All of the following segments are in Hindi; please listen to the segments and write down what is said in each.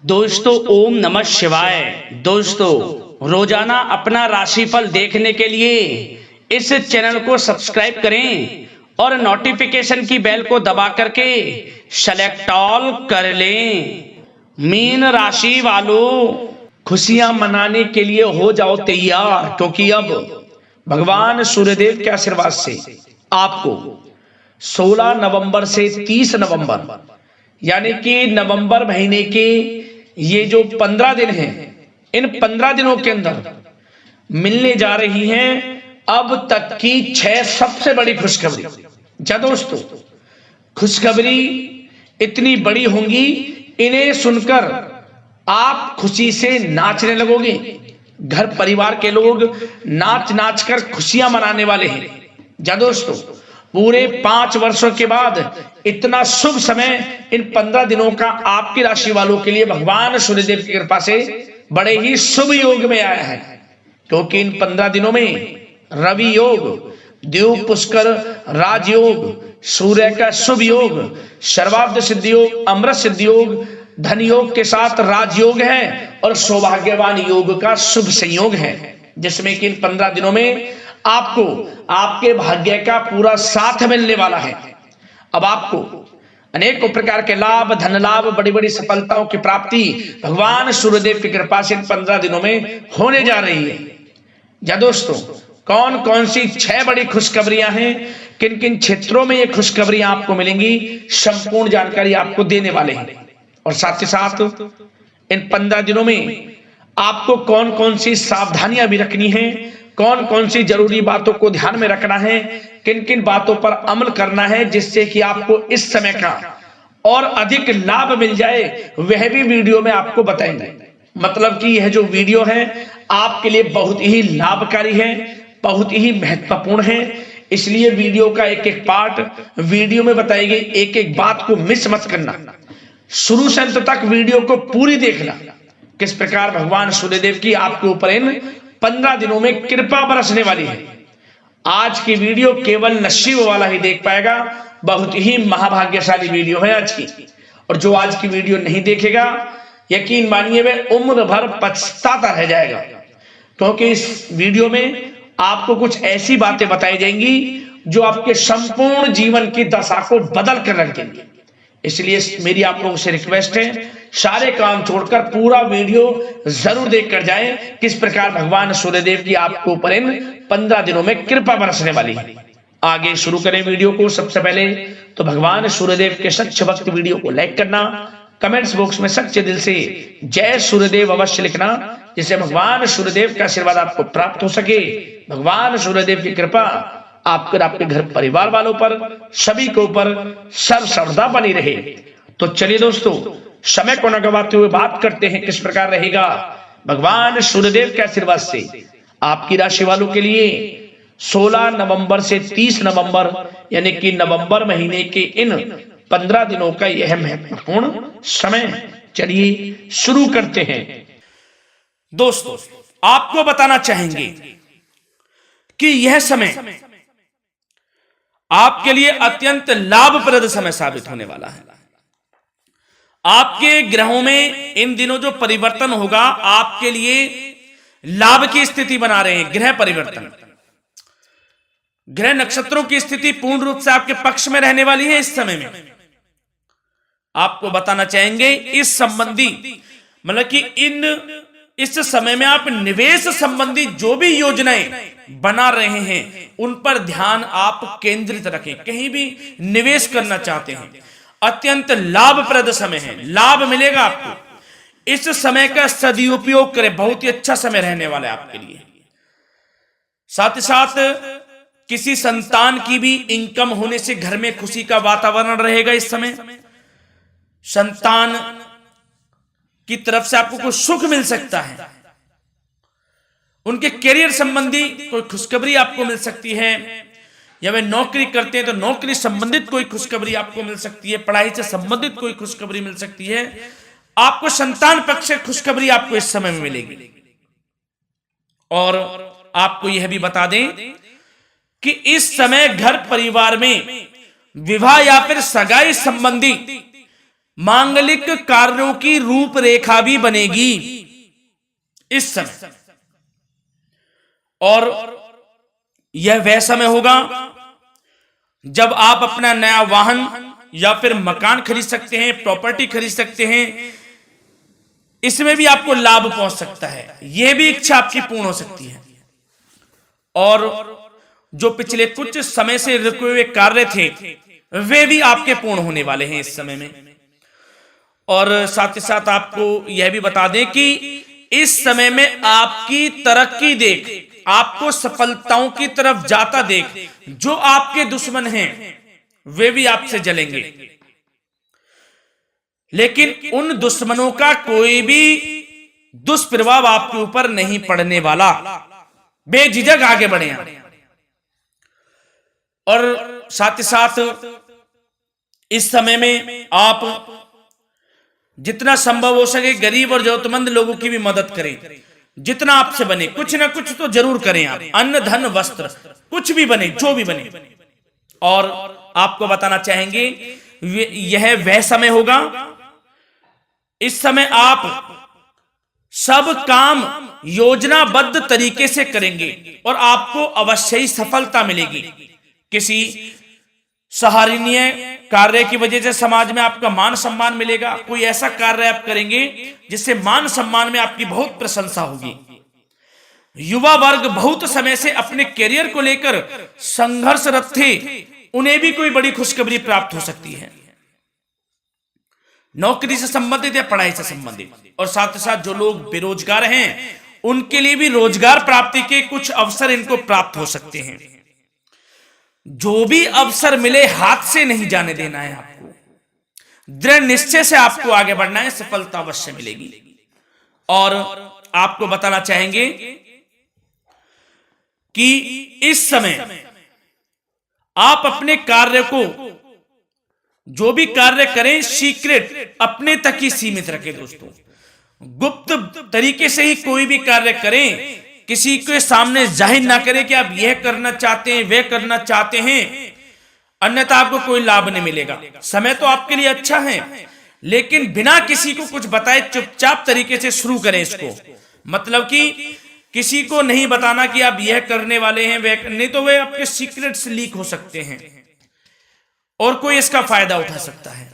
दोस्तों ओम नमः शिवाय। दोस्तों रोजाना अपना राशिफल देखने के लिए इस चैनल को सब्सक्राइब करें और नोटिफिकेशन की बेल को दबा करके सेलेक्ट ऑल कर लें। मीन राशि वालों, खुशियां मनाने के लिए हो जाओ तैयार, क्योंकि अब भगवान सूर्यदेव के आशीर्वाद से आपको 16 नवंबर से 30 नवंबर यानी कि नवंबर महीने के ये जो 15 दिन हैं, इन 15 दिनों के अंदर मिलने जा रही हैं अब तक की 6 सबसे बड़ी खुशखबरी। जा दोस्तों, खुशखबरी इतनी बड़ी होंगी, इन्हें सुनकर आप खुशी से नाचने लगोगे। घर परिवार के लोग नाच नाच कर खुशियां मनाने वाले हैं। जा दोस्तों, पूरे 5 वर्षों के बाद इतना शुभ समय इन 15 दिनों का आपकी राशि वालों के लिए भगवान सूर्यदेव की कृपा से बड़े ही शुभ योग में आया है। क्योंकि इन 15 दिनों में रवि योग, देव पुष्कर राजयोग, सूर्य का शुभ योग, सर्वार्थ सिद्धि योग, अमृत सिद्धि योग, धन योग के साथ राजयोग है और सौभाग्यवान योग का शुभ संयोग है, जिसमें कि इन 15 दिनों में आपको आपके भाग्य का पूरा साथ मिलने वाला है। अब आपको अनेकों प्रकार के लाभ, धन लाभ, बड़ी बड़ी सफलताओं की प्राप्ति भगवान सूर्यदेव की कृपा से 15 दिनों में होने जा रही है। या दोस्तों, कौन कौन सी 6 बड़ी खुशखबरियां हैं, किन किन क्षेत्रों में ये खुशखबरियां आपको मिलेंगी, संपूर्ण जानकारी आपको देने वाले हैं। और साथ ही साथ इन 15 दिनों में आपको कौन कौन सी सावधानियां भी रखनी है, कौन कौन सी जरूरी बातों को ध्यान में रखना है, किन किन बातों पर अमल करना है, जिससे कि आपको इस समय का और अधिक लाभ मिल जाए, वह भी वीडियो में आपको बताएंगे। मतलब कि यह जो वीडियो है आपके लिए बहुत ही लाभकारी है, बहुत ही महत्वपूर्ण है। इसलिए वीडियो का एक एक पार्ट वीडियो में बताई गई एक एक बात को मिस मत करना, शुरू से अंत तक वीडियो को पूरी देखना। किस प्रकार भगवान सूर्यदेव की आपके ऊपर इन 15 दिनों में कृपा बरसने वाली है। आज की वीडियो केवल नसीब वाला ही देख पाएगा। बहुत ही महाभाग्यशाली वीडियो है आज की। और जो आज की वीडियो नहीं देखेगा, यकीन मानिए वह उम्र भर पछताता रह जाएगा। क्योंकि इस वीडियो में आपको कुछ ऐसी बातें बताई जाएंगी जो आपके संपूर्ण जीवन की दशा को बदल कर रख देंगी। इसलिए मेरी आप लोगों से रिक्वेस्ट है, सारे काम छोड़कर पूरा वीडियो जरूर देखकर जाएं, किस प्रकार भगवान सूर्यदेव की आपके ऊपर इन 15 दिनों में कृपा बरसने वाली है। आगे शुरू करें वीडियो को। सबसे पहले तो भगवान सूर्यदेव के सच्चे भक्त वीडियो को लाइक करना, कमेंट्स बॉक्स में सच्चे दिल से जय सूर्यदेव अवश्य लिखना, जिससे भगवान सूर्यदेव का आशीर्वाद आपको प्राप्त हो सके। भगवान सूर्यदेव की कृपा आपके घर परिवार वालों पर, सभी के ऊपर सर्वदा बनी रहे। तो चलिए दोस्तों, समय को न गवाते हुए बात करते हैं किस प्रकार रहेगा भगवान सूर्यदेव के आशीर्वाद से आपकी राशि वालों के लिए 16 नवंबर से 30 नवंबर यानी कि नवंबर महीने के इन 15 दिनों का यह महत्वपूर्ण समय। चलिए शुरू करते हैं। दोस्तों, आपको बताना चाहेंगे कि यह समय आपके लिए अत्यंत लाभप्रद समय साबित होने वाला है। आपके ग्रहों में इन दिनों जो परिवर्तन होगा आपके लिए लाभ की स्थिति बना रहे हैं। ग्रह परिवर्तन, ग्रह नक्षत्रों की स्थिति पूर्ण रूप से आपके पक्ष में रहने वाली है। इस समय में आपको बताना चाहेंगे इस संबंधी, मतलब कि इस समय में आप निवेश संबंधी जो भी योजनाएं बना रहे हैं उन पर ध्यान आप केंद्रित रखें। कहीं भी निवेश करना चाहते हैं, अत्यंत लाभप्रद समय है, लाभ मिलेगा आपको। इस समय का सदुपयोग करें, बहुत ही अच्छा समय रहने वाला है आपके लिए। साथ ही साथ किसी संतान की भी इनकम होने से घर में खुशी का वातावरण रहेगा। इस समय संतान की तरफ से आपको कुछ सुख मिल सकता है, उनके करियर संबंधी कोई खुशखबरी आपको मिल सकती है, या वे नौकरी करते हैं तो नौकरी संबंधित कोई खुशखबरी आपको मिल सकती है, पढ़ाई से संबंधित कोई खुशखबरी मिल सकती है। आपको संतान पक्ष से खुशखबरी आपको इस समय में मिलेगी। और आपको यह भी बता दें कि इस समय घर परिवार में विवाह या फिर सगाई संबंधी मांगलिक कार्यों की रूपरेखा भी बनेगी इस समय। और यह वह समय होगा जब आप अपना नया वाहन या फिर मकान खरीद सकते हैं, प्रॉपर्टी खरीद सकते हैं। इसमें भी आपको लाभ पहुंच सकता है, यह भी इच्छा आपकी पूर्ण हो सकती है। और जो पिछले कुछ समय से रुके हुए कार्य थे वे भी आपके पूर्ण होने वाले हैं इस समय में। और साथ ही साथ आपको यह भी बता दें कि इस समय में आपकी तरक्की देख, आपको सफलताओं की तरफ जाता देख, जो आपके दुश्मन हैं वे भी आपसे जलेंगे, लेकिन उन दुश्मनों का कोई भी दुष्प्रभाव आपके ऊपर नहीं पड़ने वाला। बेझिझक आगे बढ़े आप। और साथ ही साथ इस समय में आप जितना संभव हो सके गरीब और जरूरतमंद लोगों की भी मदद करें। जितना आपसे बने कुछ ना कुछ तो जरूर करें आप, अन्न धन वस्त्र कुछ भी बने, जो भी बने। और आपको बताना चाहेंगे यह वह समय होगा, इस समय आप सब काम योजनाबद्ध तरीके से करेंगे और आपको अवश्य ही सफलता मिलेगी। किसी सराहनीय कार्य की वजह से समाज में आपका मान सम्मान मिलेगा। कोई ऐसा कार्य आप करेंगे जिससे मान सम्मान में आपकी बहुत प्रशंसा होगी। युवा वर्ग बहुत समय से अपने करियर को लेकर संघर्षरत थे, उन्हें भी कोई बड़ी खुशखबरी प्राप्त हो सकती है, नौकरी से संबंधित या पढ़ाई से संबंधित। और साथ ही साथ जो लोग बेरोजगार हैं उनके लिए भी रोजगार प्राप्ति के कुछ अवसर इनको प्राप्त हो सकते हैं। जो भी अवसर मिले हाथ से नहीं जाने देना है आपको, दृढ़ निश्चय से आपको आगे बढ़ना है, सफलता अवश्य मिलेगी। और आपको बताना चाहेंगे कि इस समय आप अपने कार्य को, जो भी कार्य करें, सीक्रेट अपने तक ही सीमित रखें दोस्तों। गुप्त तरीके से ही कोई भी कार्य करें, किसी के सामने जाहिर ना करें कि आप यह करना चाहते हैं, वह करना चाहते हैं, अन्यथा आपको कोई लाभ नहीं मिलेगा। समय तो आपके लिए अच्छा है, लेकिन बिना किसी को कुछ बताए चुपचाप तरीके से शुरू करें इसको। मतलब कि किसी को नहीं बताना कि आप यह करने वाले हैं, वह नहीं, तो वे आपके सीक्रेट्स लीक हो सकते हैं और कोई इसका फायदा उठा सकता है।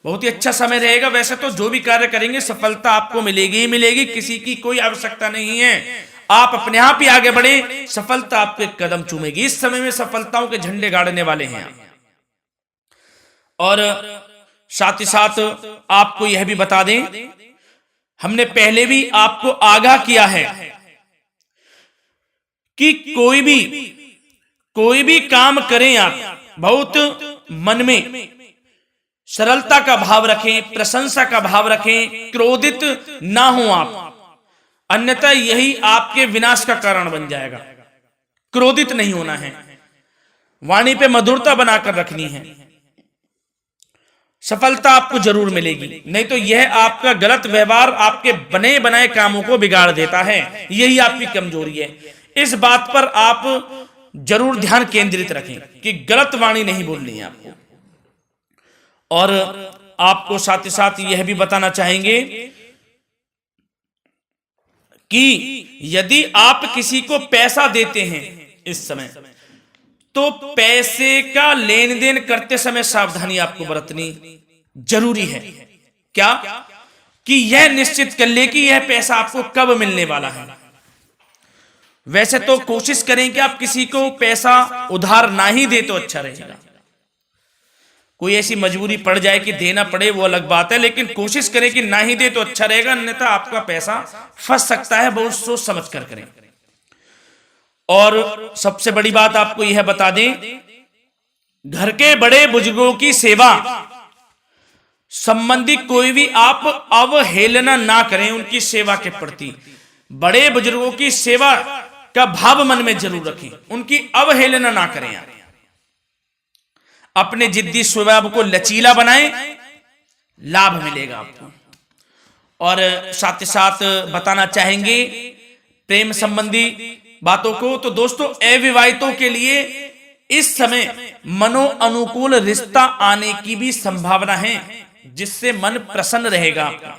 बहुत ही अच्छा समय रहेगा। वैसे तो जो भी कार्य करेंगे सफलता आपको मिलेगी ही मिलेगी, किसी की कोई आवश्यकता नहीं है। आप अपने आप ही आगे बढ़े, सफलता आपके कदम चूमेगी। इस समय में सफलताओं के झंडे गाड़ने वाले हैं। और साथ ही साथ आपको यह भी बता दें, हमने पहले भी आपको आगाह किया है कि कोई भी काम करें आप बहुत मन में सरलता का भाव रखें, प्रशंसा का भाव रखें, क्रोधित ना हो आप, अन्यथा यही आपके विनाश का कारण बन जाएगा। क्रोधित नहीं होना है, वाणी पे मधुरता बनाकर रखनी है, सफलता आपको जरूर मिलेगी। नहीं तो यह आपका गलत व्यवहार आपके बने बनाए कामों को बिगाड़ देता है, यही आपकी कमजोरी है। इस बात पर आप जरूर ध्यान केंद्रित रखें कि गलत वाणी नहीं बोलनी है आपको। और आपको साथ ही साथ यह भी बताना चाहेंगे कि यदि आप किसी को पैसा देते हैं इस समय, तो पैसे का लेन देन करते समय सावधानी आपको बरतनी जरूरी है। क्या कि यह निश्चित कर ले कि यह पैसा आपको कब मिलने वाला है। वैसे तो कोशिश करें कि आप किसी को पैसा उधार ना ही दे तो अच्छा रहेगा। कोई ऐसी मजबूरी पड़ जाए कि देना पड़े वो अलग बात है, लेकिन कोशिश करें कि ना ही दे तो अच्छा रहेगा, अन्यथा आपका पैसा फंस सकता है। बहुत सोच समझ कर करें। और सबसे बड़ी बात आपको यह बता दें, घर के बड़े बुजुर्गों की सेवा संबंधी कोई भी आप अवहेलना ना करें उनकी सेवा के प्रति। बड़े बुजुर्गों की सेवा का भाव मन में जरूर रखें, उनकी अवहेलना ना करें आप। अपने जिद्दी स्वभाव को लचीला बनाएं, लाभ मिलेगा आपको। और साथ ही साथ बताना चाहेंगे प्रेम संबंधी बातों को, तो दोस्तों अविवाहितों के लिए इस समय मनो अनुकूल रिश्ता आने की भी संभावना है, जिससे मन प्रसन्न रहेगा आपका।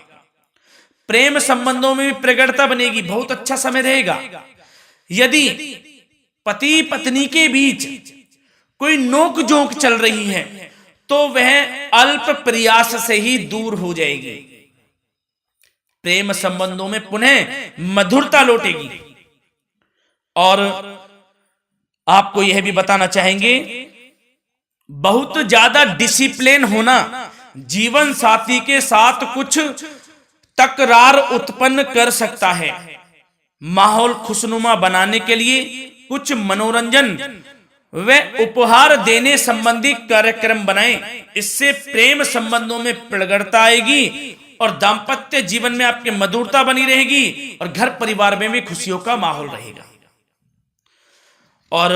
प्रेम संबंधों में भी प्रगाढ़ता बनेगी, बहुत अच्छा समय रहेगा। यदि पति पत्नी के बीच कोई नोक झोंक चल रही है तो वह अल्प प्रयास से ही दूर हो जाएगी। प्रेम संबंधों में पुनः मधुरता लौटेगी। और आपको यह भी बताना चाहेंगे, बहुत ज्यादा डिसिप्लिन होना जीवन साथी के साथ कुछ तकरार उत्पन्न कर सकता है। माहौल खुशनुमा बनाने के लिए कुछ मनोरंजन व उपहार देने संबंधी कार्यक्रम बनाएं। इससे प्रेम संबंधों में प्रगाढ़ता आएगी और दाम्पत्य जीवन में आपकी मधुरता बनी रहेगी और घर परिवार में भी खुशियों का माहौल रहेगा। और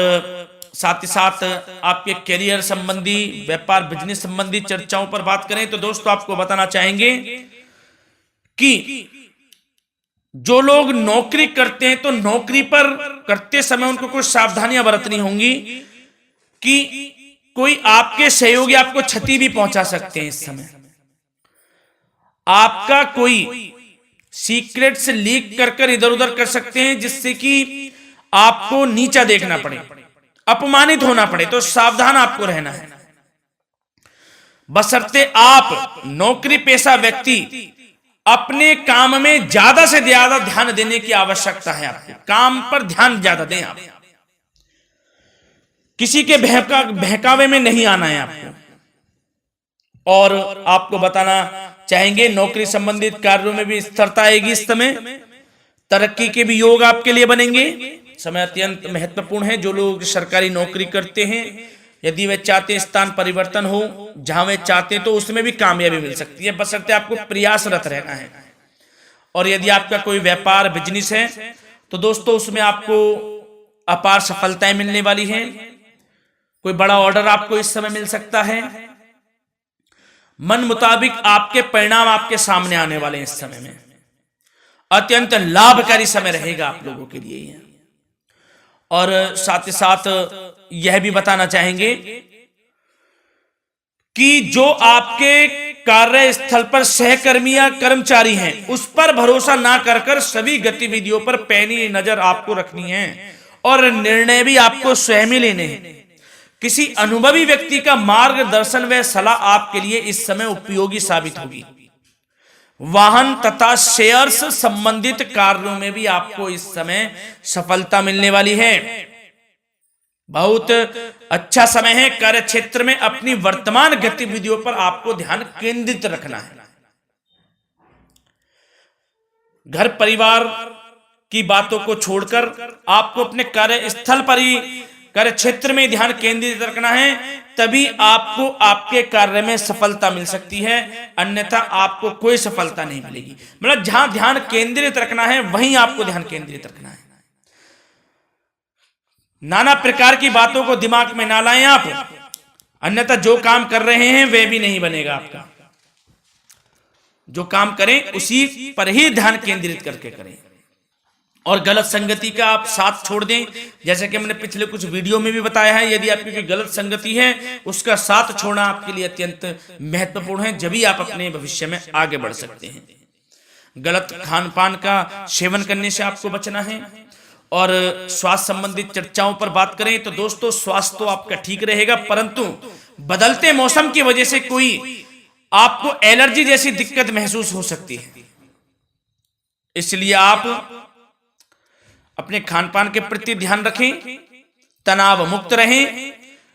साथ ही साथ आपके करियर संबंधी, व्यापार बिजनेस संबंधी चर्चाओं पर बात करें तो दोस्तों आपको बताना चाहेंगे कि जो लोग नौकरी करते हैं तो नौकरी पर करते समय उनको कुछ सावधानियां बरतनी होंगी कि कोई आपके सहयोगी आपको क्षति भी पहुंचा सकते हैं। इस समय आपका कोई सीक्रेट्स लीक कर इधर उधर कर सकते हैं, जिससे कि आपको नीचा देखना पड़े, अपमानित होना पड़े। तो सावधान आपको रहना है। बशर्ते आप नौकरी पेशा व्यक्ति अपने काम में ज्यादा से ज्यादा ध्यान देने की आवश्यकता है। आपको काम पर ध्यान ज्यादा दें। आप किसी के बहकावे में नहीं आना है आपको। और आपको बताना चाहेंगे, नौकरी संबंधित कार्यों में भी स्थिरता आएगी। इस समय तरक्की के भी योग आपके लिए बनेंगे। समय अत्यंत महत्वपूर्ण है। जो लोग सरकारी नौकरी करते हैं, यदि वे चाहते हैं स्थान परिवर्तन हो, जहां वे चाहते हैं, तो उसमें भी कामयाबी मिल सकती है, बशर्ते आपको प्रयासरत रहना है। और यदि आपका कोई व्यापार बिजनेस है तो दोस्तों उसमें आपको अपार सफलताएं मिलने वाली हैं। कोई बड़ा ऑर्डर आपको इस समय मिल सकता है। मन मुताबिक आपके परिणाम आपके सामने आने वाले हैं। इस समय में अत्यंत लाभकारी समय रहेगा आप लोगों के लिए। और साथ ही साथ यह भी बताना चाहेंगे कि जो आपके कार्यस्थल पर सहकर्मी या कर्मचारी हैं, उस पर भरोसा ना कर सभी गतिविधियों पर पैनी नजर आपको रखनी है और निर्णय भी आपको स्वयं ही लेने हैं। किसी अनुभवी व्यक्ति का मार्गदर्शन व सलाह आपके लिए इस समय उपयोगी साबित होगी। वाहन तथा शेयर्स संबंधित कार्यों में भी आपको इस समय सफलता मिलने वाली है। बहुत अच्छा समय है। कार्य क्षेत्र में अपनी वर्तमान गतिविधियों पर आपको ध्यान केंद्रित रखना है। घर परिवार की बातों को छोड़कर आपको अपने कार्यस्थल पर ही, कार्य क्षेत्र में ध्यान केंद्रित रखना है, तभी आपको आपके कार्य में सफलता मिल सकती है, अन्यथा आपको कोई सफलता नहीं मिलेगी। मतलब जहां ध्यान केंद्रित रखना है वहीं आपको ध्यान केंद्रित रखना है। नाना प्रकार की बातों को दिमाग में ना लाएं आप, अन्यथा जो काम कर रहे हैं वह भी नहीं बनेगा आपका। जो काम करें उसी पर ही ध्यान केंद्रित करके करें और गलत संगति का आप साथ छोड़ दें। जैसे कि हमने पिछले कुछ वीडियो में भी बताया है, यदि आपकी कोई गलत संगति है उसका साथ छोड़ना आपके लिए अत्यंत महत्वपूर्ण है, जब ही आप अपने भविष्य में आगे बढ़ सकते हैं। गलत खान पान का सेवन करने से आपको बचना है। और स्वास्थ्य संबंधित चर्चाओं पर बात करें तो दोस्तों स्वास्थ्य तो आपका ठीक रहेगा, परंतु बदलते मौसम की वजह से कोई आपको एलर्जी जैसी दिक्कत महसूस हो सकती है। इसलिए आप अपने खान पान के प्रति ध्यान रखें, तनाव मुक्त रहें,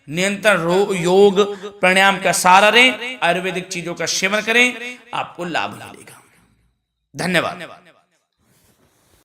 नियंत्रण योग प्राणायाम का सहारा लें, आयुर्वेदिक चीजों का सेवन करें, आपको लाभ मिलेगा। धन्यवाद।